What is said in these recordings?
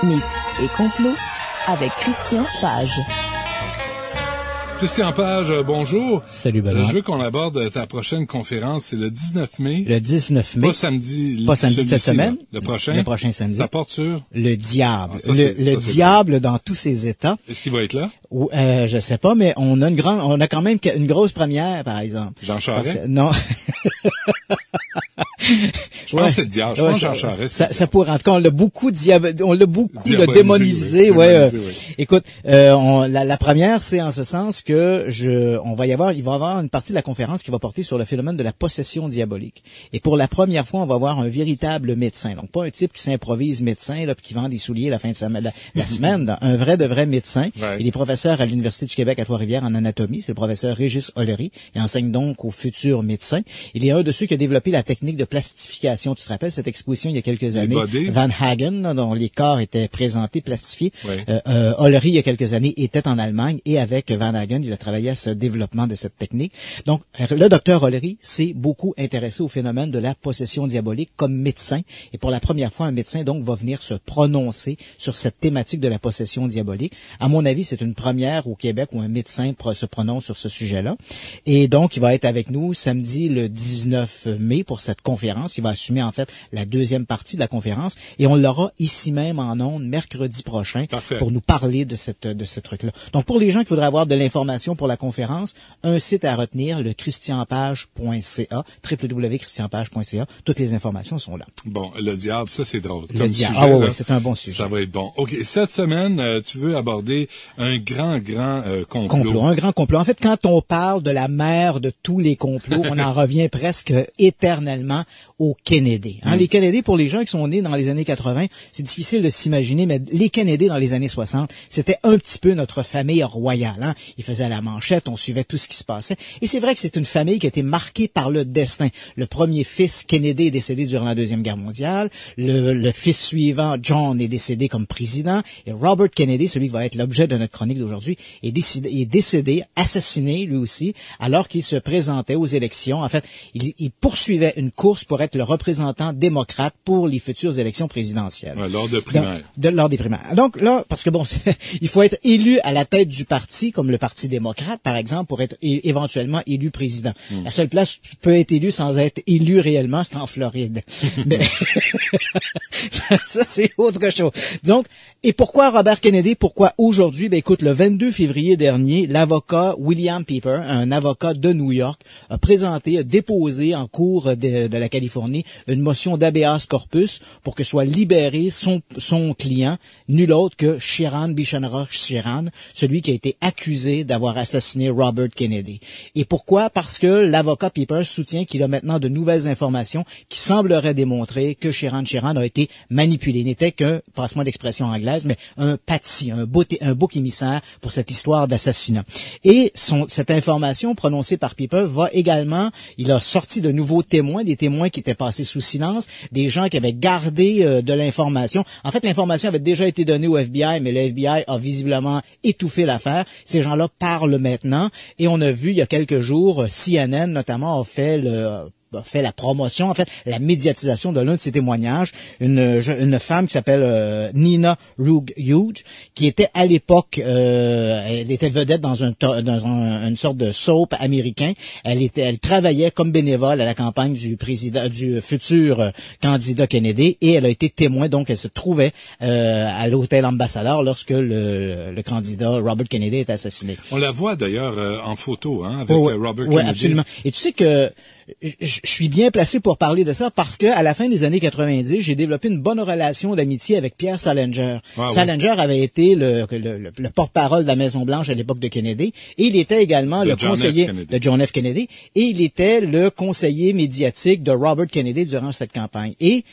Mythes et complots avec Christian Page. Christian Page, bonjour. Salut Benoît. Je veux qu'on aborde ta prochaine conférence, c'est le 19 mai. Le 19 mai. Pas samedi de cette semaine. Là. Le prochain samedi. Ça porte sur? Le diable. Ah, ça, le diable dans tous ses états. Est-ce qu'il va être là? Je sais pas, mais on a quand même une grosse première, par exemple. Jean Charest? Non. Je pense que c'est le diable. Je pense Jean Charest. Ça pourrait. En tout cas, on l'a beaucoup diabolisé, démonisé. Oui. Ouais. Oui. Écoute, la première, c'est en ce sens que il va y avoir une partie de la conférence qui va porter sur le phénomène de la possession diabolique. Et pour la première fois, on va avoir un véritable médecin. Donc, pas un type qui s'improvise médecin, là, puis qui vend des souliers la fin de semaine, la semaine. Un vrai de vrai médecin. Ouais. Il est professeur à l'Université du Québec à Trois-Rivières en anatomie. C'est le professeur Régis Ollery. Il enseigne donc aux futurs médecins. Il est un de ceux qui a développé la technique de plastification. Tu te rappelles cette exposition il y a quelques années? Van Hagen, là, dont les corps étaient présentés, plastifiés. Ouais. Ollery, il y a quelques années, était en Allemagne et avec Van Hagen, il a travaillé à ce développement de cette technique. Donc, le docteur Ollery s'est beaucoup intéressé au phénomène de la possession diabolique comme médecin. Et pour la première fois, un médecin, donc, va venir se prononcer sur cette thématique de la possession diabolique. À mon avis, c'est une première au Québec où un médecin se prononce sur ce sujet-là. Et donc, il va être avec nous samedi le 19 mai pour cette conférence. Il va assumer, en fait, la deuxième partie de la conférence. Et on l'aura ici même en ondes mercredi prochain. Parfait. Pour nous parler de ce truc-là. Donc, pour les gens qui voudraient avoir de l'information pour la conférence, un site à retenir, le christianpage.ca, www.christianpage.ca. Toutes les informations sont là. Bon, le diable, ça c'est drôle. Le comme diable. sujet, Oui, c'est un bon sujet. Ça va être bon. OK, cette semaine, tu veux aborder un grand complot. Un grand complot. En fait, quand on parle de la mère de tous les complots, on en revient presque éternellement aux Kennedy. Les Kennedy, pour les gens qui sont nés dans les années 80, c'est difficile de s'imaginer, mais les Kennedy dans les années 60, c'était un petit peu notre famille royale. Ils faisaient la manchette, on suivait tout ce qui se passait. Et c'est vrai que c'est une famille qui a été marquée par le destin. Le premier fils, Kennedy, est décédé durant la Deuxième Guerre mondiale. Le fils suivant, John, est décédé comme président. Et Robert Kennedy, celui qui va être l'objet de notre chronique d'aujourd'hui, est décédé, assassiné lui aussi, alors qu'il se présentait aux élections. En fait, il poursuivait une course pour être le représentant démocrate pour les futures élections présidentielles. Ouais, lors de primaires. Lors des primaires. Donc là, parce que bon, il faut être élu à la tête du parti, comme le Parti démocrate, par exemple, pour être éventuellement élu président. La seule place où tu peux être élu sans être élu réellement, c'est en Floride. Mais ça, c'est autre chose. Donc, et pourquoi Robert Kennedy? Pourquoi aujourd'hui? Ben écoute, le 22 février dernier, l'avocat William Pieper, un avocat de New York, a déposé en cour de la Californie une motion d'habeas corpus pour que soit libéré son client, nul autre que Sirhan Sirhan, celui qui a été accusé d'avoir assassiné Robert Kennedy. Et pourquoi? Parce que l'avocat Pieper soutient qu'il a maintenant de nouvelles informations qui sembleraient démontrer que Sirhan a été manipulé. Il n'était qu'un, passe-moi l'expression anglaise, mais un patsy, un bouc émissaire pour cette histoire d'assassinat. Et cette information prononcée par Pieper il a sorti de nouveaux témoins, des témoins qui étaient passés sous silence, des gens qui avaient gardé de l'information. En fait, l'information avait déjà été donnée au FBI, mais le FBI a visiblement étouffé l'affaire. Ces gens-là parlent maintenant. Et on a vu, il y a quelques jours, CNN notamment a fait la promotion, en fait, la médiatisation de l'un de ses témoignages, une femme qui s'appelle Nina Hughes, qui était à l'époque, elle était vedette dans une sorte de soap américain. Elle travaillait comme bénévole à la campagne du futur candidat Kennedy, et elle a été témoin, donc elle se trouvait à l'hôtel Ambassadeur lorsque le candidat Robert Kennedy est assassiné. On la voit d'ailleurs en photo, avec Robert Kennedy. Oui, absolument. Et tu sais que je suis bien placé pour parler de ça parce que à la fin des années 90, j'ai développé une bonne relation d'amitié avec Pierre Salinger. Salinger avait été le porte-parole de la Maison-Blanche à l'époque de Kennedy, et il était également le conseiller de John F. Kennedy, et il était le conseiller médiatique de Robert Kennedy durant cette campagne. Et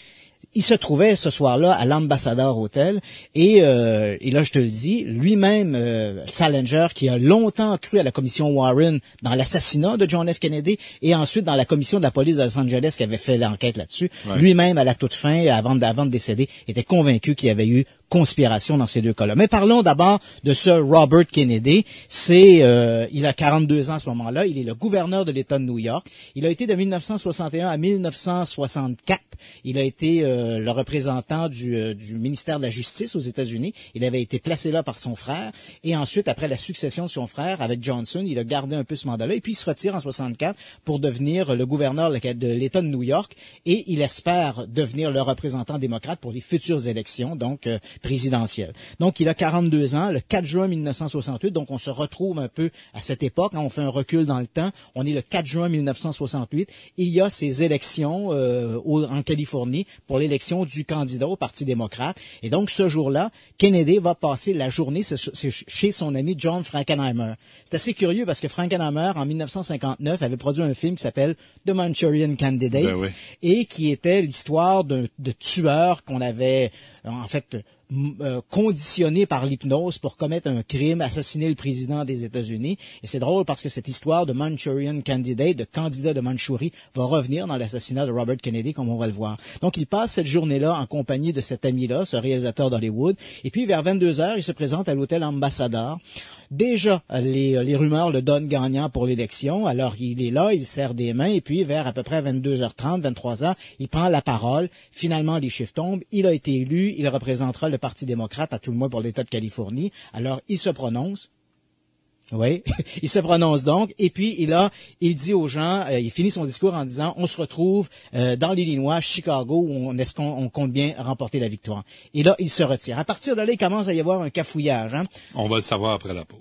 il se trouvait ce soir-là à l'Ambassadeur Hotel, et là je te le dis, lui-même Salinger, qui a longtemps cru à la commission Warren dans l'assassinat de John F. Kennedy, et ensuite dans la commission de la police de Los Angeles qui avait fait l'enquête là-dessus, lui-même à la toute fin, avant de décéder, était convaincu qu'il y avait eu conspiration dans ces deux cas-là. Mais parlons d'abord de ce Robert Kennedy. Il a 42 ans à ce moment-là. Il est le gouverneur de l'État de New York. Il a été de 1961 à 1964. Il a été le représentant du ministère de la Justice aux États-Unis. Il avait été placé là par son frère. Et ensuite, après la succession de son frère avec Johnson, il a gardé un peu ce mandat-là. Et puis, il se retire en 64 pour devenir le gouverneur de l'État de New York. Et il espère devenir le représentant démocrate pour les futures élections, donc présidentielle. Donc, il a 42 ans, le 4 juin 1968. Donc, on se retrouve un peu à cette époque. Hein, on fait un recul dans le temps. On est le 4 juin 1968. Il y a ces élections en Californie pour l'élection du candidat au Parti démocrate. Et donc, ce jour-là, Kennedy va passer la journée chez son ami John Frankenheimer. C'est assez curieux parce que Frankenheimer, en 1959, avait produit un film qui s'appelle The Manchurian Candidate, ben oui, et qui était l'histoire de tueurs qu'on avait, en fait, conditionné par l'hypnose pour commettre un crime, assassiner le président des États-Unis. Et c'est drôle parce que cette histoire de Manchurian Candidate, de candidat de Mandchourie, va revenir dans l'assassinat de Robert Kennedy, comme on va le voir. Donc, il passe cette journée-là en compagnie de cet ami-là, ce réalisateur d'Hollywood. Et puis, vers 22h, il se présente à l'hôtel Ambassador. Déjà, les rumeurs le donnent gagnant pour l'élection. Alors, il est là, il serre des mains, et puis vers à peu près 22h30, 23h, il prend la parole. Finalement, les chiffres tombent. Il a été élu. Il représentera le Parti démocrate, à tout le moins pour l'État de Californie. Alors, il se prononce. Oui, il se prononce donc, et puis il dit aux gens, il finit son discours en disant, on se retrouve dans l'Illinois, Chicago, où on compte bien remporter la victoire. Et là, il se retire. À partir de là, il commence à y avoir un cafouillage. Hein? On va le savoir après la pause.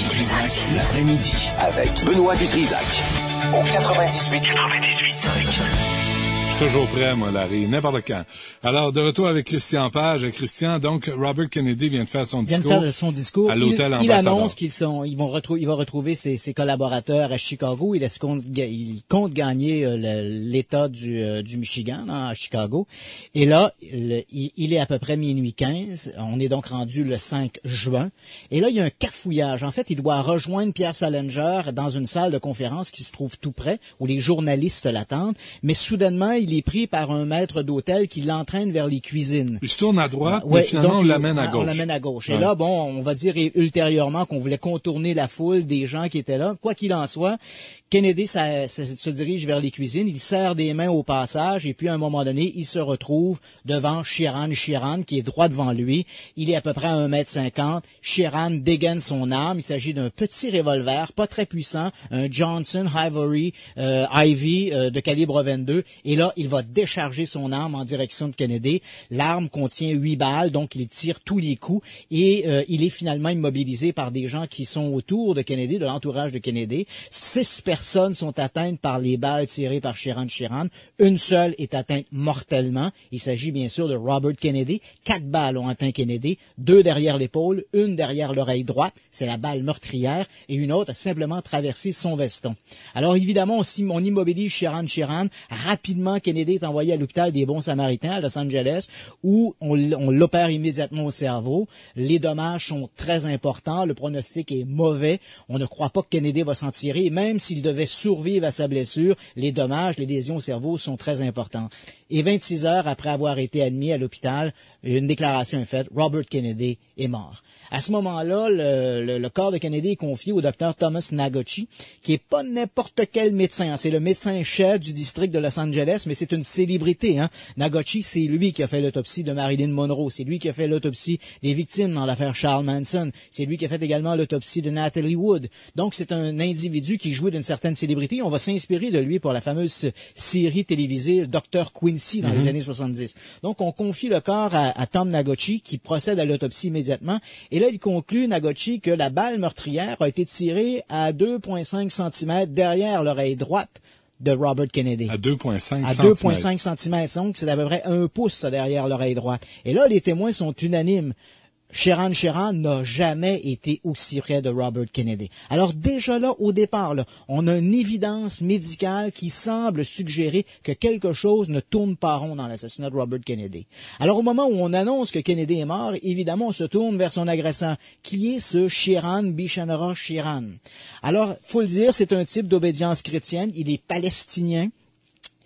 Dutrisac, l'après-midi, avec Benoît Dutrisac, au 98.5. Je suis toujours prêt, moi, Larry, n'importe quand. Alors, de retour avec Christian Page. Christian, donc, Robert Kennedy vient de faire son discours. À l'hôtel Ambassador. Il annonce il va retrouver ses collaborateurs à Chicago. Il compte gagner l'État du Michigan, hein, à Chicago. Et là, il est à peu près minuit 15. On est donc rendu le 5 juin. Et là, il y a un cafouillage. En fait, il doit rejoindre Pierre Salinger dans une salle de conférence qui se trouve tout près, où les journalistes l'attendent. Mais soudainement, il est pris par un maître d'hôtel qui l'entraîne vers les cuisines. Il se tourne à droite, mais finalement, on l'amène à gauche. On l'amène à gauche. Et là, bon, on va dire ultérieurement qu'on voulait contourner la foule des gens qui étaient là. Quoi qu'il en soit, Kennedy se dirige vers les cuisines, il serre des mains au passage, et puis à un moment donné, il se retrouve devant Sheeran, qui est droit devant lui. Il est à peu près à 1m50. Sheeran dégaine son arme. Il s'agit d'un petit revolver, pas très puissant, un Johnson Ivy de calibre 22. Et là, il va décharger son arme en direction de Kennedy. L'arme contient 8 balles, donc il tire tous les coups, et il est finalement immobilisé par des gens qui sont autour de Kennedy, de l'entourage de Kennedy. 6 personnes sont atteintes par les balles tirées par Sheeran. Une seule est atteinte mortellement. Il s'agit bien sûr de Robert Kennedy. 4 balles ont atteint Kennedy, 2 derrière l'épaule, une derrière l'oreille droite, c'est la balle meurtrière, et une autre a simplement traversé son veston. Alors évidemment, on immobilise Sheeran. Rapidement, Kennedy est envoyé à l'hôpital des Bons Samaritains à Los Angeles, où on l'opère immédiatement au cerveau. Les dommages sont très importants, le pronostic est mauvais. On ne croit pas que Kennedy va s'en tirer, et même s'il devait survivre à sa blessure, les dommages, les lésions au cerveau sont très importants. Et 26 heures après avoir été admis à l'hôpital, une déclaration est faite, Robert Kennedy est mort. À ce moment-là, le corps de Kennedy est confié au docteur Thomas Nagochi, qui est pas n'importe quel médecin. C'est le médecin-chef du district de Los Angeles, mais c'est une célébrité. Hein. Nagochi, c'est lui qui a fait l'autopsie de Marilyn Monroe. C'est lui qui a fait l'autopsie des victimes dans l'affaire Charles Manson. C'est lui qui a fait également l'autopsie de Natalie Wood. Donc, c'est un individu qui jouait d'une certaine célébrité. On va s'inspirer de lui pour la fameuse série télévisée Dr. Quincy dans les années 70. Donc, on confie le corps à Tom Nagochi, qui procède à l'autopsie immédiatement. Et là, il conclut, Nagochi, que la balle meurtrière a été tirée à 2,5 cm derrière l'oreille droite de Robert Kennedy. À 2,5 cm. À 2,5 cm. Donc, c'est à peu près 1 pouce derrière l'oreille droite. Et là, les témoins sont unanimes. Sheeran n'a jamais été aussi près de Robert Kennedy. Alors déjà là, au départ, là, on a une évidence médicale qui semble suggérer que quelque chose ne tourne pas rond dans l'assassinat de Robert Kennedy. Alors au moment où on annonce que Kennedy est mort, évidemment, on se tourne vers son agresseur, qui est ce Sheeran Bishanara Sheeran. Alors, faut le dire, c'est un type d'obédience chrétienne, il est palestinien.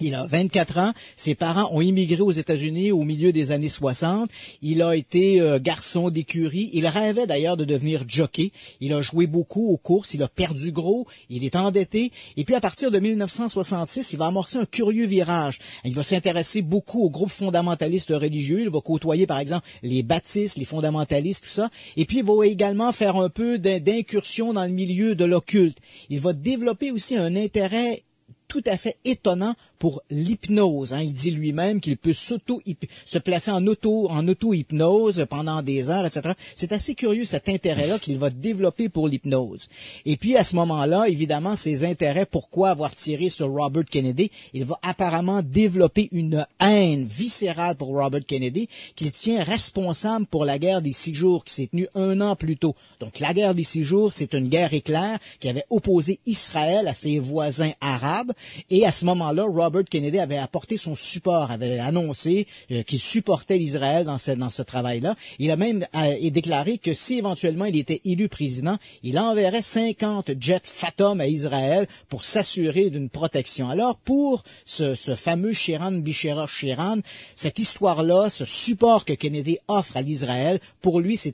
Il a 24 ans. Ses parents ont immigré aux États-Unis au milieu des années 60. Il a été garçon d'écurie. Il rêvait d'ailleurs de devenir jockey. Il a joué beaucoup aux courses. Il a perdu gros. Il est endetté. Et puis à partir de 1966, il va amorcer un curieux virage. Il va s'intéresser beaucoup aux groupes fondamentalistes religieux. Il va côtoyer par exemple les baptistes, les fondamentalistes, tout ça. Et puis il va également faire un peu d'incursion dans le milieu de l'occulte. Il va développer aussi un intérêt tout à fait étonnant pour l'hypnose. Il dit lui-même qu'il peut se placer en auto-hypnose pendant des heures, etc. C'est assez curieux cet intérêt-là qu'il va développer pour l'hypnose. Et puis à ce moment-là, évidemment, ses intérêts, pourquoi avoir tiré sur Robert Kennedy, il va apparemment développer une haine viscérale pour Robert Kennedy qu'il tient responsable pour la guerre des 6 jours qui s'est tenue 1 an plus tôt. Donc la guerre des 6 jours, c'est une guerre éclair qui avait opposé Israël à ses voisins arabes. Et à ce moment-là, Robert Kennedy avait apporté son support, avait annoncé qu'il supportait l'Israël dans ce travail-là. Il a même déclaré que si éventuellement il était élu président, il enverrait 50 jets Phantom à Israël pour s'assurer d'une protection. Alors pour ce fameux Shiran Bishera Shiran, cette histoire-là, ce support que Kennedy offre à l'Israël, pour lui c'est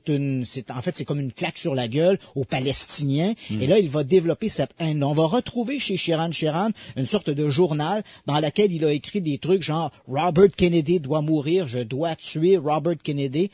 comme une claque sur la gueule aux Palestiniens. Et là il va développer cette haine. On va retrouver chez Shiran Shiran une sorte de journal dans laquelle il a écrit des trucs genre « Robert Kennedy doit mourir, je dois tuer Robert Kennedy ».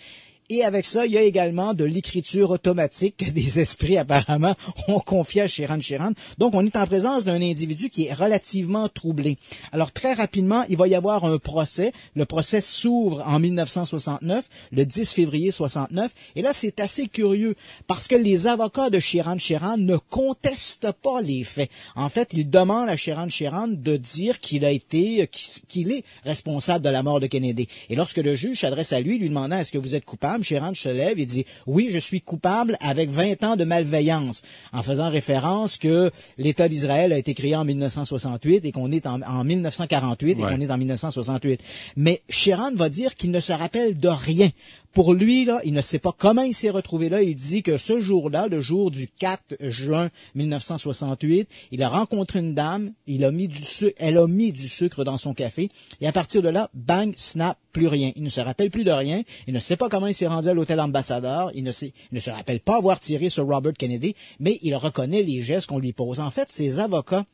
Et avec ça, il y a également de l'écriture automatique que des esprits apparemment ont confié à Shiran Shiran. Donc, on est en présence d'un individu qui est relativement troublé. Alors, très rapidement, il va y avoir un procès. Le procès s'ouvre en 1969, le 10 février 69. Et là, c'est assez curieux parce que les avocats de Shiran Shiran ne contestent pas les faits. En fait, ils demandent à Shiran Shiran de dire qu'il est responsable de la mort de Kennedy. Et lorsque le juge s'adresse à lui demandant « Est-ce que vous êtes coupable? » Shiran se lève et dit « Oui, je suis coupable avec 20 ans de malveillance », en faisant référence que l'État d'Israël a été créé en 1968 et qu'on est en 1948 et qu'on est en 1968. Mais Shiran va dire qu'il ne se rappelle de rien. Pour lui, là, il ne sait pas comment il s'est retrouvé là. Il dit que ce jour-là, le jour du 4 juin 1968, il a rencontré une dame, elle a mis du sucre dans son café, et à partir de là, bang, snap, plus rien. Il ne se rappelle plus de rien. Il ne sait pas comment il s'est rendu à l'hôtel Ambassadeur. Il ne se rappelle pas avoir tiré sur Robert Kennedy, mais il reconnaît les gestes qu'on lui pose. En fait, ses avocats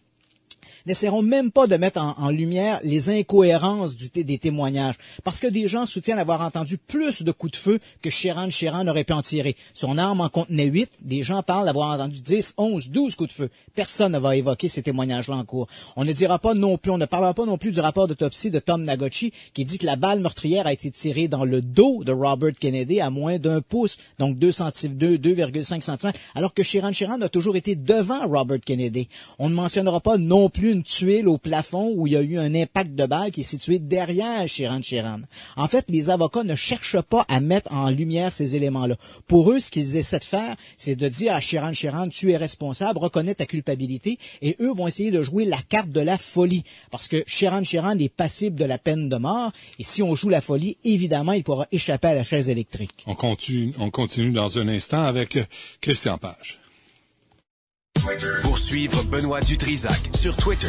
n'essaieront même pas de mettre en lumière les incohérences des témoignages, parce que des gens soutiennent avoir entendu plus de coups de feu que Shiran Shiran aurait pu en tirer. Son arme en contenait 8, des gens parlent d'avoir entendu 10, 11, 12 coups de feu. Personne ne va évoquer ces témoignages-là en cours. On ne parlera pas non plus du rapport d'autopsie de Tom Nagochi, qui dit que la balle meurtrière a été tirée dans le dos de Robert Kennedy à moins d'1 pouce, donc 2,5 cm, alors que Shiran Shiran a toujours été devant Robert Kennedy. On ne mentionnera pas non plus une tuile au plafond où il y a eu un impact de balle qui est situé derrière Shiran Shiran. En fait, les avocats ne cherchent pas à mettre en lumière ces éléments-là. Pour eux, ce qu'ils essaient de faire, c'est de dire à Shiran Shiran, tu es responsable, reconnais ta culpabilité, et eux vont essayer de jouer la carte de la folie, parce que Shiran Shiran est passible de la peine de mort, et si on joue la folie, évidemment, il pourra échapper à la chaise électrique. On continue dans un instant avec Christian Page. Pour suivre Benoît Dutrisac sur Twitter,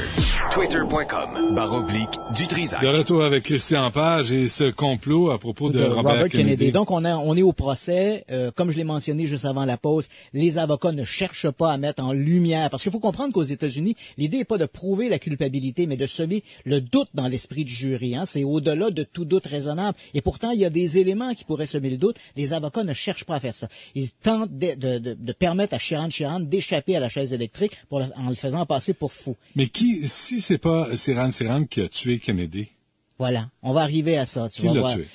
twitter.com/Dutrisac. De retour avec Christian Page et ce complot à propos de Robert Kennedy. Donc, on est au procès. Comme je l'ai mentionné juste avant la pause, les avocats ne cherchent pas à mettre en lumière. Parce qu'il faut comprendre qu'aux États-Unis, l'idée n'est pas de prouver la culpabilité, mais de semer le doute dans l'esprit du jury. C'est au-delà de tout doute raisonnable. Et pourtant, il y a des éléments qui pourraient semer le doute. Les avocats ne cherchent pas à faire ça. Ils tentent de permettre à Shiran Shiran d'échapper à la chaise électrique en le faisant passer pour fou. Mais si c'est pas Shiran Shiran qui a tué Kennedy? Voilà, on va arriver à ça. Qui l'a tué?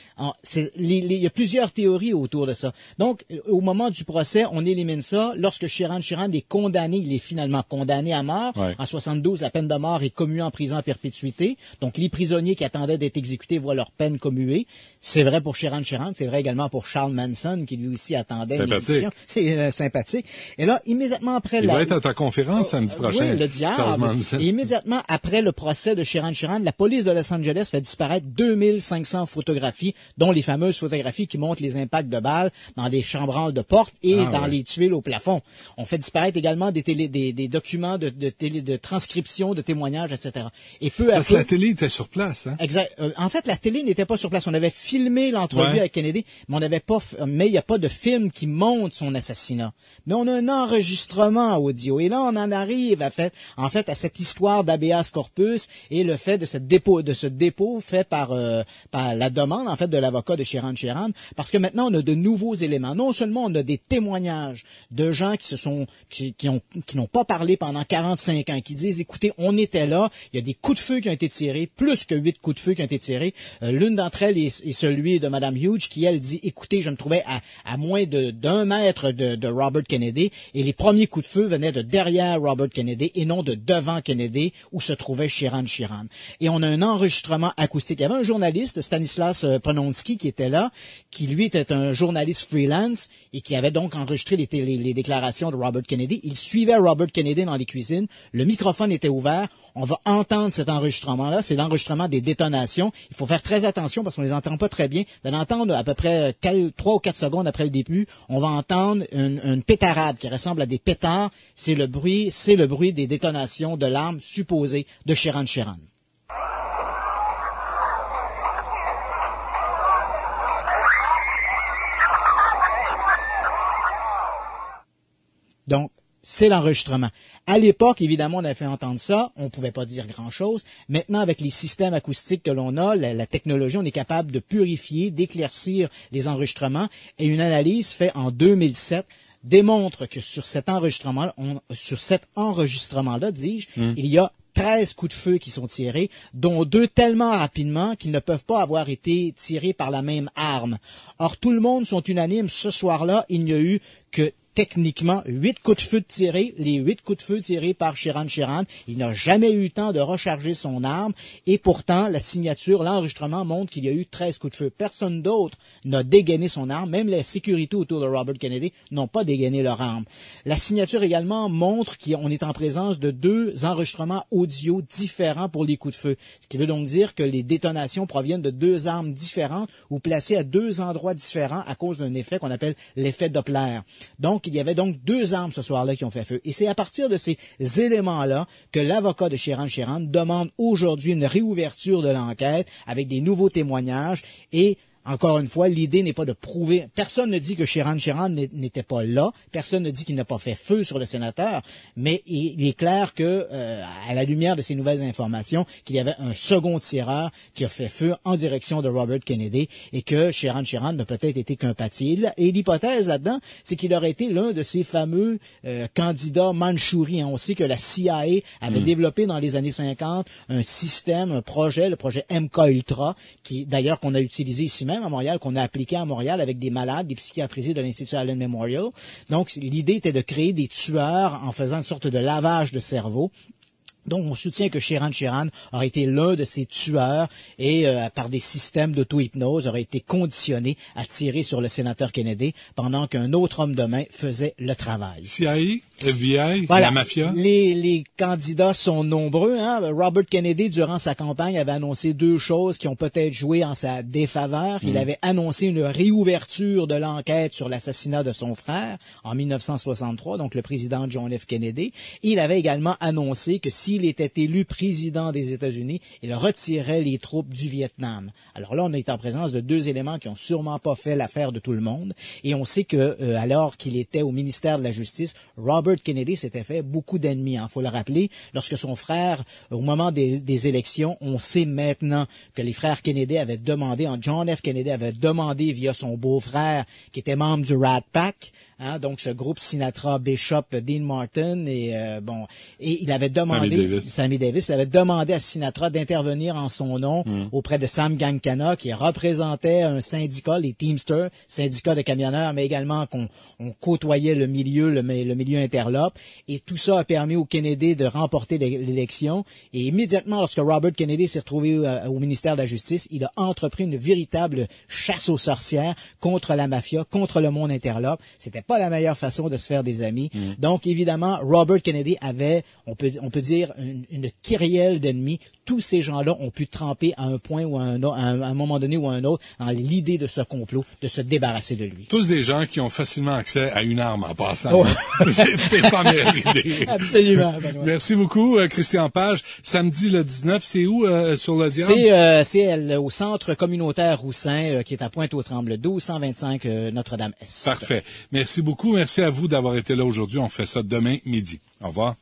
Il y a plusieurs théories autour de ça. Donc, au moment du procès, on élimine ça. Lorsque Shiran Shiran est condamné, il est finalement condamné à mort. Ouais. En 72, la peine de mort est commuée en prison à perpétuité. Donc, les prisonniers qui attendaient d'être exécutés voient leur peine commuée. C'est vrai pour Shiran Shiran, c'est vrai également pour Charles Manson, qui lui aussi attendait l'exécution. C'est sympathique. Et là, immédiatement après il va être à ta conférence samedi prochain. Oui, le diable. Charles Manson. Et immédiatement après le procès de Shiran Shiran, la police de Los Angeles fait disparaître 2500 photographies, dont les fameuses photographies qui montrent les impacts de balles dans des chambranles de portes et dans les tuiles au plafond. On fait disparaître également des documents de transcription, de témoignages, etc. Et peu à Parce peu... que la télé était sur place, hein? Exact. En fait, la télé n'était pas sur place. On avait filmé l'entrevue avec Kennedy, mais il n'y a pas de film qui montre son assassinat. Mais on a un enregistrement audio. Et là, on en arrive à cette histoire d'habeas corpus et le fait de ce dépôt fait par la demande, en fait, de l'avocat de Sheeran Sherrod, parce que maintenant, on a de nouveaux éléments. Non seulement on a des témoignages de gens qui n'ont pas parlé pendant 45 ans, qui disent, écoutez, on était là, il y a des coups de feu qui ont été tirés, plus que 8 coups de feu qui ont été tirés. L'une d'entre elles est celui de Madame Hughes, qui, elle, dit, écoutez, je me trouvais à moins d'1 mètre de Robert Kennedy, et les premiers coups de feu venaient de derrière Robert Kennedy et non de devant Kennedy, où se trouvait Sheeran Sherrod. Et on a un enregistrement acoustique. Il y avait un journaliste, Stanislas Prononski, qui était là, qui, lui, était un journaliste freelance, et qui avait donc enregistré les déclarations de Robert Kennedy. Il suivait Robert Kennedy dans les cuisines. Le microphone était ouvert. On va entendre cet enregistrement-là. C'est l'enregistrement des détonations. Il faut faire très attention parce qu'on les entend pas très bien. Vous allez entendre à peu près 3 ou 4 secondes après le début, on va entendre une pétarade qui ressemble à des pétards. C'est le bruit des détonations de l'arme supposée de Sheeran Sherrod. Donc, c'est l'enregistrement. À l'époque, évidemment, on a fait entendre ça. On pouvait pas dire grand-chose. Maintenant, avec les systèmes acoustiques que l'on a, la technologie, on est capable de purifier, d'éclaircir les enregistrements. Et une analyse faite en 2007 démontre que sur cet enregistrement-là, dis-je, il y a 13 coups de feu qui sont tirés, dont 2 tellement rapidement qu'ils ne peuvent pas avoir été tirés par la même arme. Or, tout le monde sont unanimes. Ce soir-là, il n'y a eu que techniquement 8 coups de feu tirés, les 8 coups de feu tirés par Sheeran Sherrod. Il n'a jamais eu le temps de recharger son arme et pourtant l'enregistrement montre qu'il y a eu 13 coups de feu. Personne d'autre n'a dégainé son arme, même les sécurités autour de Robert Kennedy n'ont pas dégainé leur arme. La signature également montre qu'on est en présence de 2 enregistrements audio différents pour les coups de feu, ce qui veut donc dire que les détonations proviennent de 2 armes différentes ou placées à 2 endroits différents à cause d'un effet qu'on appelle l'effet Doppler. Donc, il y avait donc 2 armes ce soir-là qui ont fait feu. Et c'est à partir de ces éléments-là que l'avocat de Sheeran Sherrod demande aujourd'hui une réouverture de l'enquête avec des nouveaux témoignages et encore une fois, l'idée n'est pas de prouver. Personne ne dit que Sheeran Sherrod n'était pas là. Personne ne dit qu'il n'a pas fait feu sur le sénateur. Mais il est clair que, à la lumière de ces nouvelles informations, qu'il y avait un second tireur qui a fait feu en direction de Robert Kennedy et que Sheeran Sherrod n'a peut-être été qu'un pâtier. Et l'hypothèse là-dedans, c'est qu'il aurait été l'un de ces fameux candidats manchouriens. On sait que la CIA avait développé dans les années 50 un système, un projet, le projet MK-Ultra, qui d'ailleurs qu'on a utilisé ici même à Montréal, qu'on a appliqué à Montréal avec des malades, des psychiatrisés de l'Institut Allen Memorial. Donc, l'idée était de créer des tueurs en faisant une sorte de lavage de cerveau. Donc, on soutient que Sheeran Sherrod aurait été l'un de ces tueurs et, par des systèmes d'auto-hypnose, aurait été conditionné à tirer sur le sénateur Kennedy pendant qu'un autre homme de main faisait le travail. CIA, FBI, voilà. La mafia. Les candidats sont nombreux. Robert Kennedy, durant sa campagne, avait annoncé 2 choses qui ont peut-être joué en sa défaveur. Il avait annoncé une réouverture de l'enquête sur l'assassinat de son frère en 1963, donc le président John F. Kennedy. Il avait également annoncé que s'il était élu président des États-Unis, il retirait les troupes du Vietnam. Alors là, on est en présence de 2 éléments qui ont sûrement pas fait l'affaire de tout le monde. Et on sait que, alors qu'il était au ministère de la Justice, Robert Kennedy s'était fait beaucoup d'ennemis. Faut le rappeler, lorsque son frère, au moment des élections, on sait maintenant que les frères Kennedy avaient demandé, John F. Kennedy avait demandé via son beau-frère, qui était membre du Rat Pack, donc ce groupe Sinatra, Bishop, Dean Martin et il avait demandé Sammy Davis, il avait demandé à Sinatra d'intervenir en son nom auprès de Sam Giancana qui représentait un syndicat, les Teamsters, syndicat de camionneurs, mais également qu'on côtoyait le milieu interlope et tout ça a permis au Kennedy de remporter l'élection et immédiatement lorsque Robert Kennedy s'est retrouvé au ministère de la Justice, il a entrepris une véritable chasse aux sorcières contre la mafia, contre le monde interlope. C'était pas la meilleure façon de se faire des amis. Donc, évidemment, Robert Kennedy avait, on peut dire, une kyrielle d'ennemis. Tous ces gens-là ont pu tremper à un point ou à un moment donné ou à un autre dans l'idée de ce complot, de se débarrasser de lui. Tous des gens qui ont facilement accès à une arme en passant. C'est pas meilleure idée. Absolument. Benoît. Merci beaucoup, Christian Page. Samedi le 19, c'est où sur le diable? C'est au centre communautaire Roussin, qui est à Pointe-aux-Trembles, 1225 Notre-Dame-Est. Parfait. Merci beaucoup. Merci à vous d'avoir été là aujourd'hui. On fait ça demain midi. Au revoir.